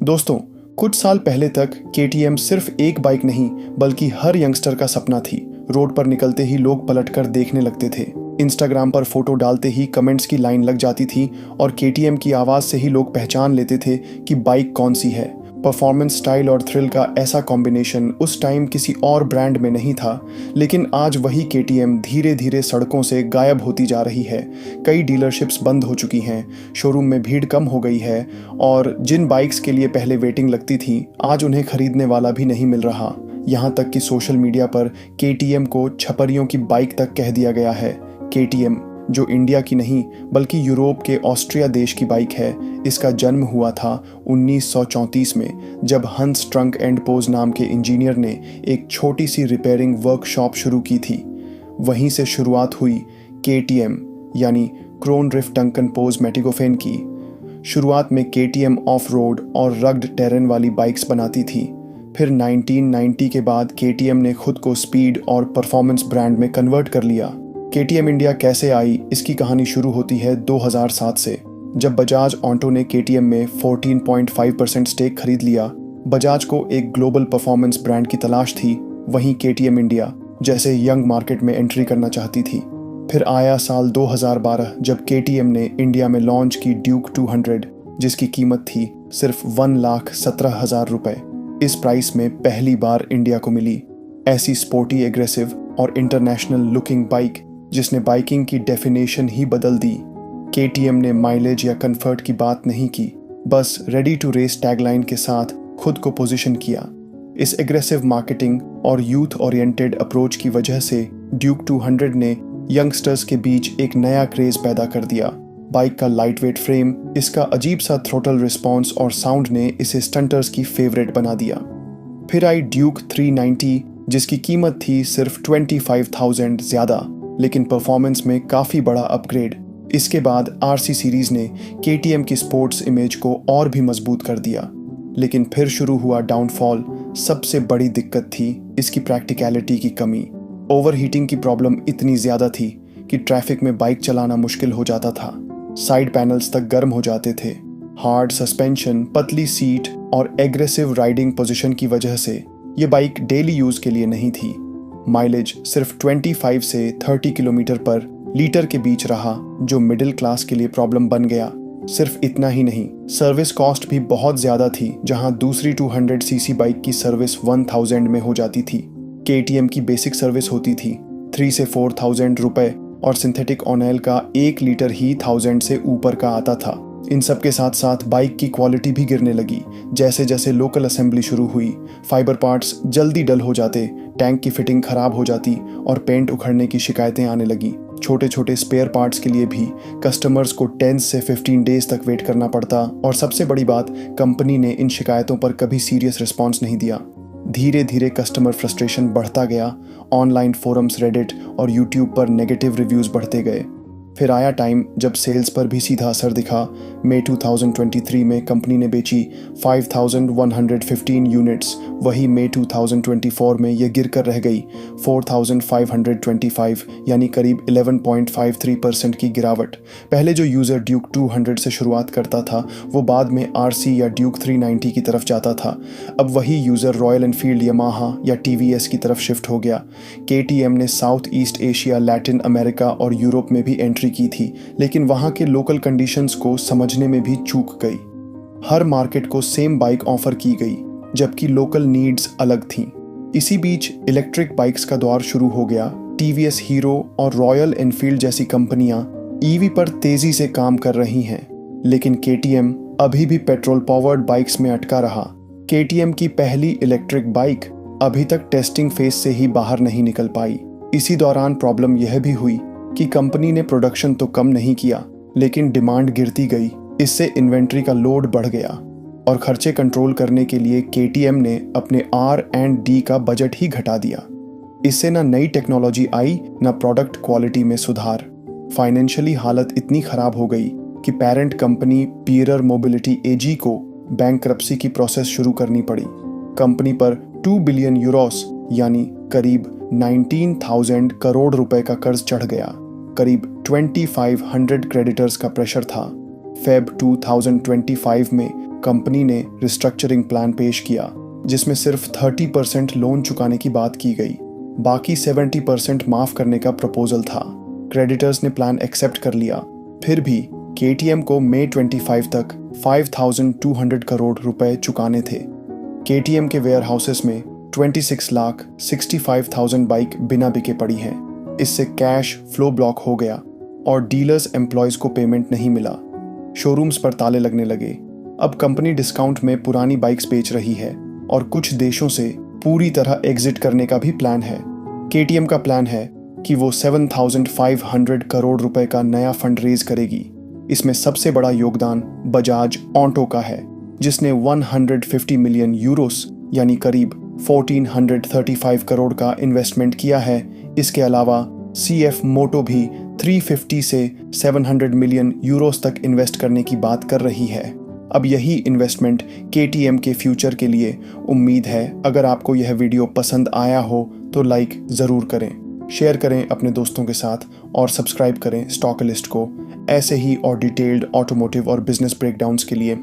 दोस्तों, कुछ साल पहले तक केटीएम सिर्फ एक बाइक नहीं बल्कि हर यंगस्टर का सपना थी। रोड पर निकलते ही लोग पलटकर देखने लगते थे। इंस्टाग्राम पर फोटो डालते ही कमेंट्स की लाइन लग जाती थी और केटीएम की आवाज़ से ही लोग पहचान लेते थे कि बाइक कौन सी है। परफॉर्मेंस, स्टाइल और थ्रिल का ऐसा कॉम्बिनेशन उस टाइम किसी और ब्रांड में नहीं था, लेकिन आज वही केटीएम धीरे धीरे सड़कों से गायब होती जा रही है। कई डीलरशिप्स बंद हो चुकी हैं, शोरूम में भीड़ कम हो गई है और जिन बाइक्स के लिए पहले वेटिंग लगती थी, आज उन्हें खरीदने वाला भी नहीं मिल रहा। यहाँ तक कि सोशल मीडिया पर केटीएम को छपरियों की बाइक तक कह दिया गया है। केटीएम, जो इंडिया की नहीं बल्कि यूरोप के ऑस्ट्रिया देश की बाइक है, इसका जन्म हुआ था 1934 में, जब हंस ट्रंक एंड पोज नाम के इंजीनियर ने एक छोटी सी रिपेयरिंग वर्कशॉप शुरू की थी। वहीं से शुरुआत हुई केटीएम यानी क्रोन रिफ डंकन पोज मेटिगोफेन की। शुरुआत में केटीएम ऑफ रोड और रग्ड टेरेन वाली बाइक्स बनाती थी। फिर 1990 के बाद केटीएम ने खुद को स्पीड और परफॉर्मेंस ब्रांड में कन्वर्ट कर लिया। केटीएम इंडिया कैसे आई, इसकी कहानी शुरू होती है 2007 से, जब बजाज ऑटो ने केटीएम में 14.5% स्टेक खरीद लिया। बजाज को एक ग्लोबल परफॉर्मेंस ब्रांड की तलाश थी, वहीं केटीएम इंडिया जैसे यंग मार्केट में एंट्री करना चाहती थी। फिर आया साल 2012, जब केटीएम ने इंडिया में लॉन्च की ड्यूक 200, जिसकी कीमत थी सिर्फ 1,17,000 रुपए। इस प्राइस में पहली बार इंडिया को मिली ऐसी स्पोर्टी, एग्रेसिव और इंटरनेशनल लुकिंग बाइक जिसने बाइकिंग की डेफिनेशन ही बदल दी। केटीएम ने माइलेज या कंफर्ट की बात नहीं की, बस रेडी टू रेस टैगलाइन के साथ खुद को पोजीशन किया। इस एग्रेसिव मार्केटिंग और यूथ ओरिएंटेड अप्रोच की वजह से ड्यूक 200 ने यंगस्टर्स के बीच एक नया क्रेज पैदा कर दिया। बाइक का लाइटवेट फ्रेम, इसका अजीब सा थ्रोटल रिस्पॉन्स और साउंड ने इसे स्टंटर्स की फेवरेट बना दिया। फिर आई ड्यूक 390, जिसकी कीमत थी सिर्फ 25,000 ज़्यादा, लेकिन परफॉर्मेंस में काफ़ी बड़ा अपग्रेड। इसके बाद आरसी सीरीज़ ने केटीएम की स्पोर्ट्स इमेज को और भी मजबूत कर दिया। लेकिन फिर शुरू हुआ डाउनफॉल। सबसे बड़ी दिक्कत थी इसकी प्रैक्टिकलिटी की कमी। ओवरहीटिंग की प्रॉब्लम इतनी ज़्यादा थी कि ट्रैफिक में बाइक चलाना मुश्किल हो जाता था। साइड पैनल्स तक गर्म हो जाते थे। हार्ड सस्पेंशन, पतली सीट और एग्रेसिव राइडिंग पोजीशन की वजह से ये बाइक डेली यूज़ के लिए नहीं थी। माइलेज सिर्फ 25 से 30 किलोमीटर पर लीटर के बीच रहा, जो मिडिल क्लास के लिए प्रॉब्लम बन गया। सिर्फ इतना ही नहीं, सर्विस कॉस्ट भी बहुत ज़्यादा थी, जहां दूसरी 200 सीसी बाइक की सर्विस 1000 में हो जाती थी। केटीएम की बेसिक सर्विस होती थी 3 से 4,000 रुपए और सिंथेटिक ऑयल का 1 लीटर ही 1000 से ऊपर का आता था। इन सब के साथ साथ बाइक की क्वालिटी भी गिरने लगी। जैसे जैसे लोकल असेंबली शुरू हुई, फाइबर पार्ट्स जल्दी डल हो जाते, टैंक की फिटिंग खराब हो जाती और पेंट उखड़ने की शिकायतें आने लगी। छोटे छोटे स्पेयर पार्ट्स के लिए भी कस्टमर्स को 10 से 15 डेज तक वेट करना पड़ता और सबसे बड़ी बात, कंपनी ने इन शिकायतों पर कभी सीरियस रिस्पॉन्स नहीं दिया। धीरे धीरे कस्टमर फ्रस्ट्रेशन बढ़ता गया। ऑनलाइन फोरम्स, रेडिट और यूट्यूब पर नेगेटिव रिव्यूज़ बढ़ते गए। फिर आया टाइम जब सेल्स पर भी सीधा असर दिखा। मई 2023 में कंपनी ने बेची 5,115 यूनिट्स। वही मई 2024 में यह गिरकर रह गई 4,525, यानी करीब 11.53% की गिरावट। पहले जो यूज़र ड्यूक 200 से शुरुआत करता था, वो बाद में आरसी या ड्यूक 390 की तरफ जाता था। अब वही यूज़र रॉयल एनफील्ड, यामाहा या टीवीएस की तरफ शिफ्ट हो गया। केटीएम ने south east Asia, Latin America और यूरोप में भी एंट्री की थी, लेकिन वहां के लोकल कंडीशंस को समझने में भी चूक गई। हर मार्केट को सेम बाइक ऑफर की गई, जबकि लोकल नीड्स अलग थीं। इसी बीच इलेक्ट्रिक बाइक्स का दौर शुरू हो गया। टीवीएस, हीरो और रॉयल एनफील्ड जैसी कंपनियां ईवी पर तेजी से काम कर रही हैं, लेकिन केटीएम अभी भी पेट्रोल पावर्ड बाइक्स में अटका रहा। केटीएम की पहली इलेक्ट्रिक बाइक अभी तक टेस्टिंग फेज से ही बाहर नहीं निकल पाई। इसी दौरान प्रॉब्लम यह भी हुई कि कंपनी ने प्रोडक्शन तो कम नहीं किया, लेकिन डिमांड गिरती गई। इससे इन्वेंट्री का लोड बढ़ गया और खर्चे कंट्रोल करने के लिए केटीएम ने अपने R&D का बजट ही घटा दिया। इससे ना नई टेक्नोलॉजी आई, ना प्रोडक्ट क्वालिटी में सुधार। फाइनेंशियली हालत इतनी खराब हो गई कि पेरेंट कंपनी पियरर मोबिलिटी एजी को बैंकरप्सी की प्रोसेस शुरू करनी पड़ी। कंपनी पर 2 बिलियन यूरोस यानी करीब 19,000 करोड़ रुपए का कर्ज चढ़ गया। करीब 2500 क्रेडिटर्स का प्रेशर था। फेब 2025 में कंपनी ने रिस्ट्रक्चरिंग प्लान पेश किया जिसमें सिर्फ 30% लोन चुकाने की बात की गई, बाकी 70% माफ करने का प्रपोजल था। क्रेडिटर्स ने प्लान एक्सेप्ट कर लिया। फिर भी KTM को मई 25 तक 5,200 करोड़ रुपए चुकाने थे। KTM के वेयर हाउसेस में 26,65,000 बाइक बिना बिके पड़ी हैं। इससे कैश फ्लो ब्लॉक हो गया और डीलर्स एम्प्लॉयज को पेमेंट नहीं मिला। शोरूम्स पर ताले लगने लगे। अब कंपनी डिस्काउंट में पुरानी बाइक्स बेच रही है और कुछ देशों से पूरी तरह एग्जिट करने का भी प्लान है। KTM का प्लान है कि वो 7,500 करोड़ रुपए का नया फंड रेज करेगी। इसमें सबसे बड़ा योगदान बजाज ऑटो का है, जिसने 150 मिलियन यूरोस यानी करीब 1,435 करोड़ का इन्वेस्टमेंट किया है। इसके अलावा CF मोटो भी 350 से 700 मिलियन यूरोस तक इन्वेस्ट करने की बात कर रही है। अब यही इन्वेस्टमेंट KTM के फ्यूचर के लिए उम्मीद है। अगर आपको यह वीडियो पसंद आया हो तो लाइक ज़रूर करें, शेयर करें अपने दोस्तों के साथ और सब्सक्राइब करें स्टॉक लिस्ट को ऐसे ही और डिटेल्ड ऑटोमोटिव और बिजनेस ब्रेकडाउन्स के लिए।